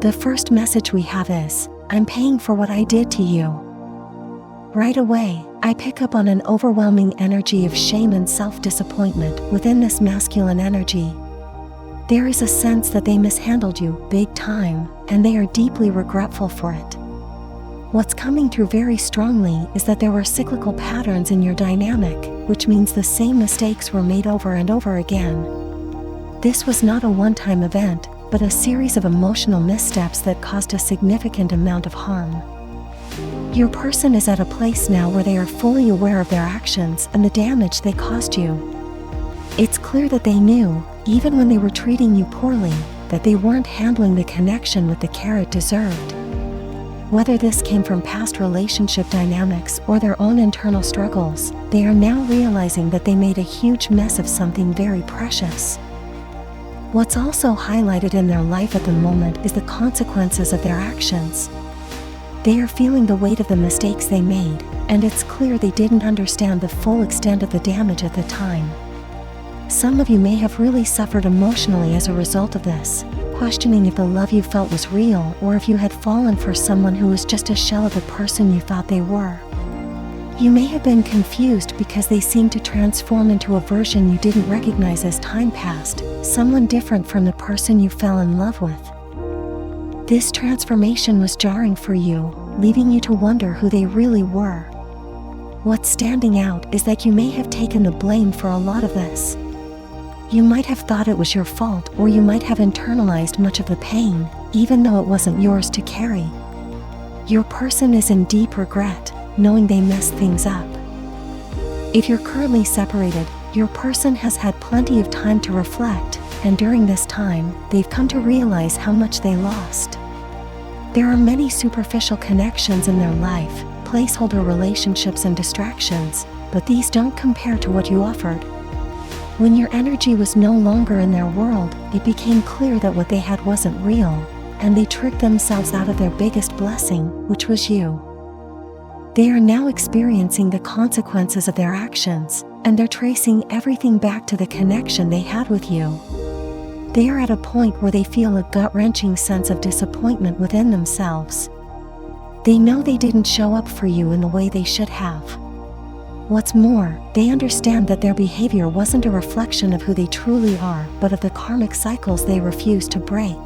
The first message we have is, I'm paying for what I did to you. Right away, I pick up on an overwhelming energy of shame and self-disappointment within this masculine energy. There is a sense that they mishandled you big time, and they are deeply regretful for it. What's coming through very strongly is that there were cyclical patterns in your dynamic, which means the same mistakes were made over and over again. This was not a one-time event, but a series of emotional missteps that caused a significant amount of harm. Your person is at a place now where they are fully aware of their actions and the damage they caused you. It's clear that they knew, even when they were treating you poorly, that they weren't handling the connection with the care it deserved. Whether this came from past relationship dynamics or their own internal struggles, they are now realizing that they made a huge mess of something very precious. What's also highlighted in their life at the moment is the consequences of their actions. They are feeling the weight of the mistakes they made, and it's clear they didn't understand the full extent of the damage at the time. Some of you may have really suffered emotionally as a result of this, questioning if the love you felt was real or if you had fallen for someone who was just a shell of the person you thought they were. You may have been confused because they seemed to transform into a version you didn't recognize as time passed, someone different from the person you fell in love with. This transformation was jarring for you, leaving you to wonder who they really were. What's standing out is that you may have taken the blame for a lot of this. You might have thought it was your fault, or you might have internalized much of the pain, even though it wasn't yours to carry. Your person is in deep regret, knowing they messed things up. If you're currently separated, your person has had plenty of time to reflect, and during this time, they've come to realize how much they lost. There are many superficial connections in their life, placeholder relationships and distractions, but these don't compare to what you offered. When your energy was no longer in their world, it became clear that what they had wasn't real, and they tricked themselves out of their biggest blessing, which was you. They are now experiencing the consequences of their actions, and they're tracing everything back to the connection they had with you. They are at a point where they feel a gut-wrenching sense of disappointment within themselves. They know they didn't show up for you in the way they should have. What's more, they understand that their behavior wasn't a reflection of who they truly are, but of the karmic cycles they refuse to break.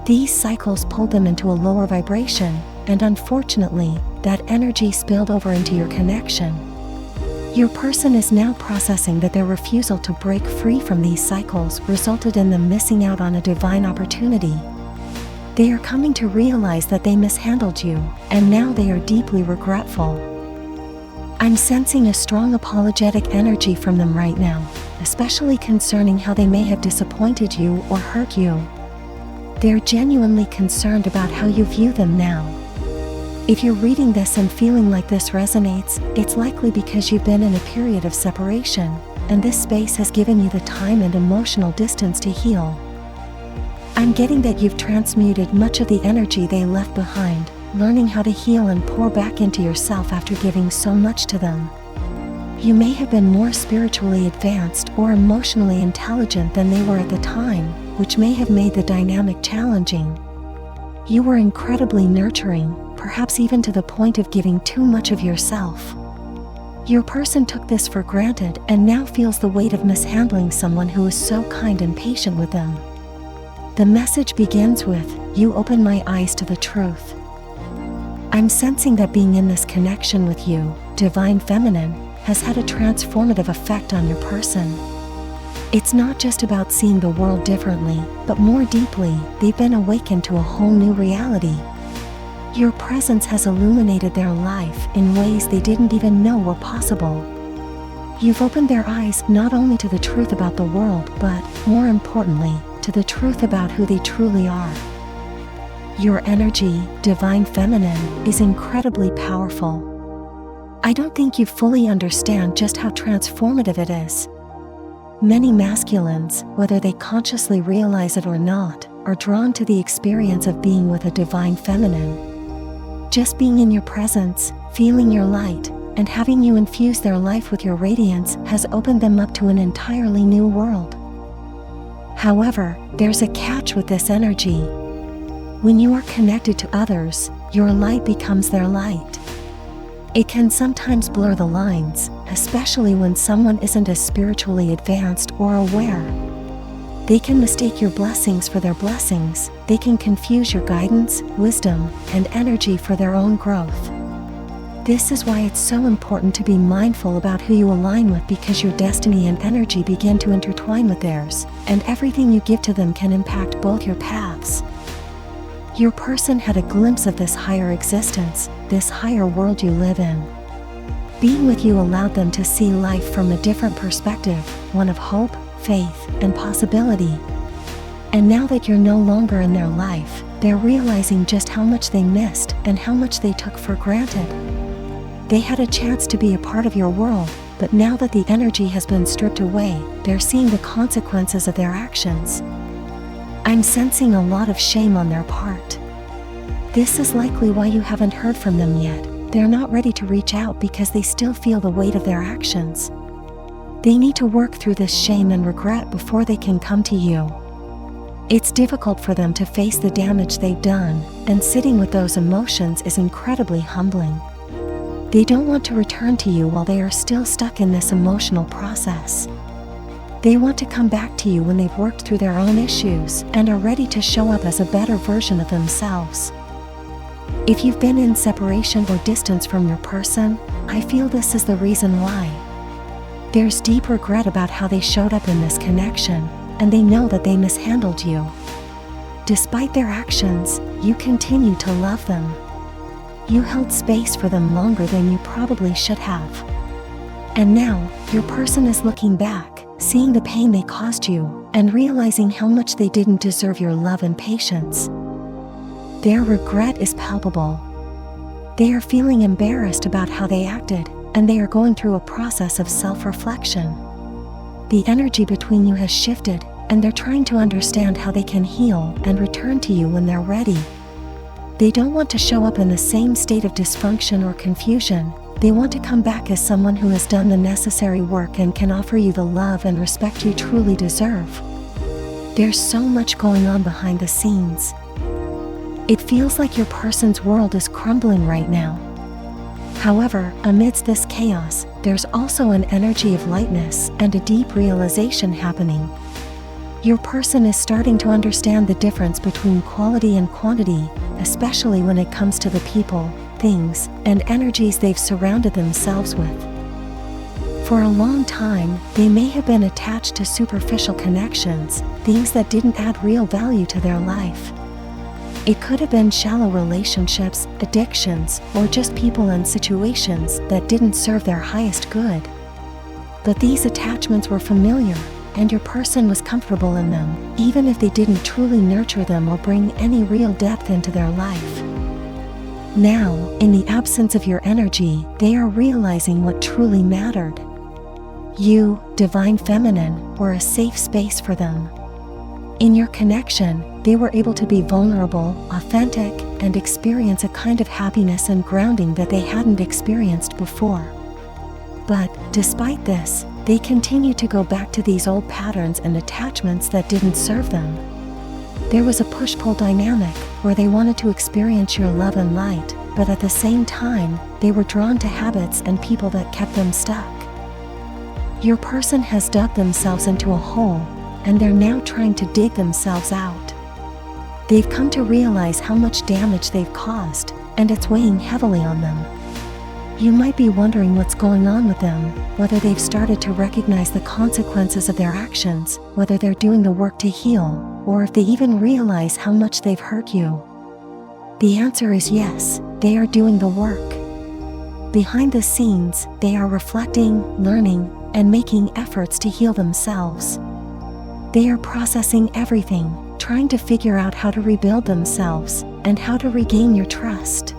These cycles pulled them into a lower vibration, and unfortunately, that energy spilled over into your connection. Your person is now processing that their refusal to break free from these cycles resulted in them missing out on a divine opportunity. They are coming to realize that they mishandled you, and now they are deeply regretful. I'm sensing a strong apologetic energy from them right now, especially concerning how they may have disappointed you or hurt you. They're genuinely concerned about how you view them now. If you're reading this and feeling like this resonates, it's likely because you've been in a period of separation, and this space has given you the time and emotional distance to heal. I'm getting that you've transmuted much of the energy they left behind, learning how to heal and pour back into yourself after giving so much to them. You may have been more spiritually advanced or emotionally intelligent than they were at the time, which may have made the dynamic challenging. You were incredibly nurturing, perhaps even to the point of giving too much of yourself. Your person took this for granted and now feels the weight of mishandling someone who is so kind and patient with them. The message begins with, "You open my eyes to the truth." I'm sensing that being in this connection with you, Divine Feminine, has had a transformative effect on your person. It's not just about seeing the world differently, but more deeply, they've been awakened to a whole new reality. Your presence has illuminated their life in ways they didn't even know were possible. You've opened their eyes not only to the truth about the world, but, more importantly, to the truth about who they truly are. Your energy, Divine Feminine, is incredibly powerful. I don't think you fully understand just how transformative it is. Many masculines, whether they consciously realize it or not, are drawn to the experience of being with a Divine Feminine. Just being in your presence, feeling your light, and having you infuse their life with your radiance has opened them up to an entirely new world. However, there's a catch with this energy. When you are connected to others, your light becomes their light. It can sometimes blur the lines, especially when someone isn't as spiritually advanced or aware. They can mistake your blessings for their blessings. They can confuse your guidance, wisdom, and energy for their own growth. This is why it's so important to be mindful about who you align with, because your destiny and energy begin to intertwine with theirs, and everything you give to them can impact both your paths. Your person had a glimpse of this higher existence, this higher world you live in. Being with you allowed them to see life from a different perspective, one of hope, faith, and possibility. And now that you're no longer in their life, they're realizing just how much they missed and how much they took for granted. They had a chance to be a part of your world, but now that the energy has been stripped away, they're seeing the consequences of their actions. I'm sensing a lot of shame on their part. This is likely why you haven't heard from them yet. They're not ready to reach out because they still feel the weight of their actions. They need to work through this shame and regret before they can come to you. It's difficult for them to face the damage they've done, and sitting with those emotions is incredibly humbling. They don't want to return to you while they are still stuck in this emotional process. They want to come back to you when they've worked through their own issues and are ready to show up as a better version of themselves. If you've been in separation or distance from your person, I feel this is the reason why. There's deep regret about how they showed up in this connection, and they know that they mishandled you. Despite their actions, you continue to love them. You held space for them longer than you probably should have. And now, your person is looking back, seeing the pain they caused you, and realizing how much they didn't deserve your love and patience. Their regret is palpable. They are feeling embarrassed about how they acted, and they are going through a process of self-reflection. The energy between you has shifted, and they're trying to understand how they can heal and return to you when they're ready. They don't want to show up in the same state of dysfunction or confusion. They want to come back as someone who has done the necessary work and can offer you the love and respect you truly deserve. There's so much going on behind the scenes. It feels like your person's world is crumbling right now. However, amidst this chaos, there's also an energy of lightness and a deep realization happening. Your person is starting to understand the difference between quality and quantity, especially when it comes to the people, things, and energies they've surrounded themselves with. For a long time, they may have been attached to superficial connections, things that didn't add real value to their life. It could have been shallow relationships, addictions, or just people and situations that didn't serve their highest good. But these attachments were familiar, and your person was comfortable in them, even if they didn't truly nurture them or bring any real depth into their life. Now, in the absence of your energy, they are realizing what truly mattered. You, divine feminine, were a safe space for them. In your connection, they were able to be vulnerable, authentic, and experience a kind of happiness and grounding that they hadn't experienced before. But, despite this, they continue to go back to these old patterns and attachments that didn't serve them. There was a push-pull dynamic where they wanted to experience your love and light, but at the same time, they were drawn to habits and people that kept them stuck. Your person has dug themselves into a hole, and they're now trying to dig themselves out. They've come to realize how much damage they've caused, and it's weighing heavily on them. You might be wondering what's going on with them, whether they've started to recognize the consequences of their actions, whether they're doing the work to heal, or if they even realize how much they've hurt you. The answer is yes, they are doing the work. Behind the scenes, they are reflecting, learning, and making efforts to heal themselves. They are processing everything, trying to figure out how to rebuild themselves, and how to regain your trust.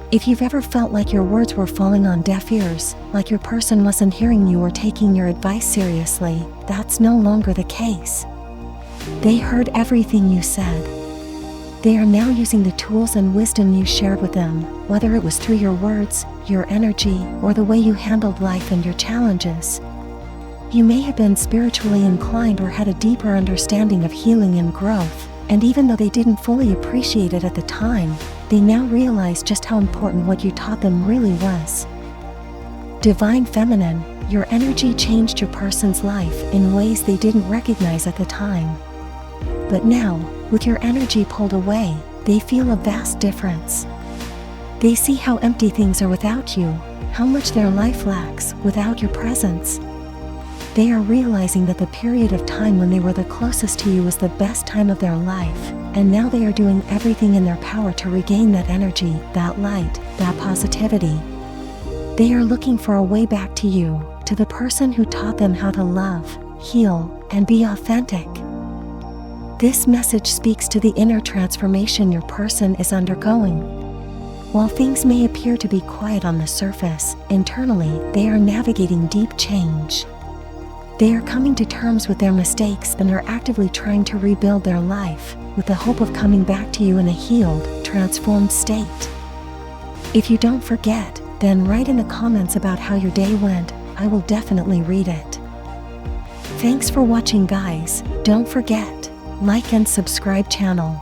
If you've ever felt like your words were falling on deaf ears, like your person wasn't hearing you or taking your advice seriously, that's no longer the case. They heard everything you said. They are now using the tools and wisdom you shared with them, whether it was through your words, your energy, or the way you handled life and your challenges. You may have been spiritually inclined or had a deeper understanding of healing and growth, And even though they didn't fully appreciate it at the time, they now realize just how important what you taught them really was. Divine Feminine, your energy changed your person's life in ways they didn't recognize at the time. But now, with your energy pulled away, they feel a vast difference. They see how empty things are without you, how much their life lacks without your presence. They are realizing that the period of time when they were the closest to you was the best time of their life, and now they are doing everything in their power to regain that energy, that light, that positivity. They are looking for a way back to you, to the person who taught them how to love, heal, and be authentic. This message speaks to the inner transformation your person is undergoing. While things may appear to be quiet on the surface, internally they are navigating deep change. They are coming to terms with their mistakes and are actively trying to rebuild their life, with the hope of coming back to you in a healed, transformed state. If you don't forget, then write in the comments about how your day went. I will definitely read it. Thanks for watching, guys. Don't forget, like and subscribe channel.